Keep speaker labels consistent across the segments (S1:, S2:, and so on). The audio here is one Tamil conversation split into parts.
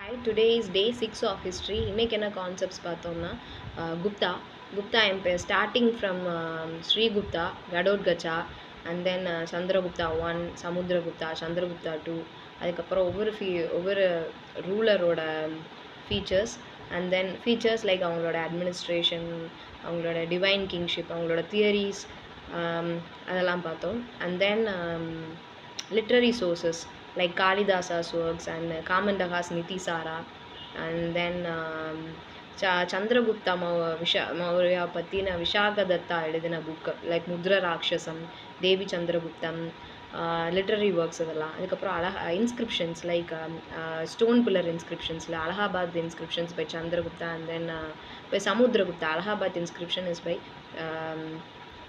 S1: Hi, today is day 6 of history. இன்னைக்கு என்ன கான்செப்ட்ஸ் பார்த்தோம்னா Gupta Gupta empire starting from Srigupta Ghatotkacha and then Chandragupta 1 Samudragupta Chandragupta 2 அதுக்கப்புறம் ஒவ்வொரு ரூலரோட features and then features like அவங்களோட அட்மினிஸ்ட்ரேஷன் அவங்களோட டிவைன் கிங்ஷிப் அவங்களோட தியரிஸ் அதெல்லாம் பார்த்தோம் and then literary sources like Kalidasa's works and Kamandaga's Nitisara and then Chandragupta Maurya பத்தின விஷாகதத்தா எழுதின book like Mudra Rakshasam Devi Chandraguptam literary works இதெல்லாம் அதுக்கப்புறம் இன்ஸ்கிரிப்ஷன்ஸ் லைக் ஸ்டோன் பில்லர் இன்ஸ்கிரிப்ஷன்ஸில் Allahabad inscriptions by Chandragupta and then by Samudragupta Allahabad inscription is by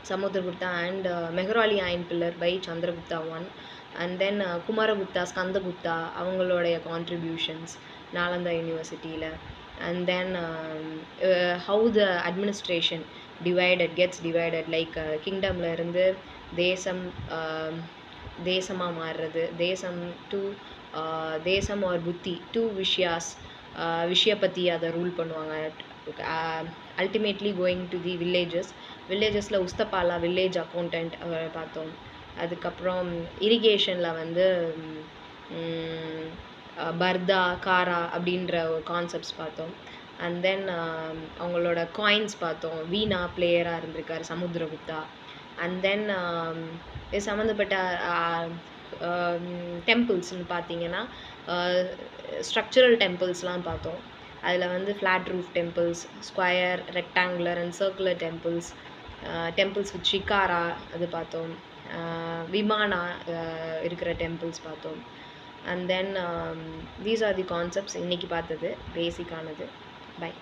S1: Samudragupta and Mehrali Iron Pillar by Chandragupta 1 and then Kumaragupta, Skandagupta அவங்களுடைய contributions Nalanda யூனிவர்சிட்டியில் and then how the administration gets divided like kingdomல இருந்து தேசமாக மாறுறது தேசம் டு தேசம் or புத்தி டூ விஷயப்பத்தி அதை ரூல் பண்ணுவாங்க அல்டிமேட்லி கோயிங் டு தி வில்லேஜஸில் உஸ்தபாலா வில்லேஜ் அக்கௌண்டன்ட் பார்த்தோம் அதுக்கப்புறம் இரிகேஷனில் வந்து பர்தா காரா அப்படின்ற ஒரு கான்செப்ட்ஸ் பார்த்தோம் அண்ட் தென் அவங்களோட காயின்ஸ் பார்த்தோம் வீணா பிளேயராக இருந்திருக்கார் சமுத்திரகுப்தா அண்ட் தென் இது சம்மந்தப்பட்ட டெம்பிள்ஸ்னு பார்த்தீங்கன்னா ஸ்ட்ரக்சரல் டெம்பிள்ஸ்லாம் பார்த்தோம் அதில் வந்து flat roof temples square rectangular and circular temples with shikara அது பார்த்தோம் விமானா இருக்கிற டெம்பிள்ஸ் பார்த்தோம் and then these are the concepts இன்றைக்கி பார்த்தது பேசிக்கானது பை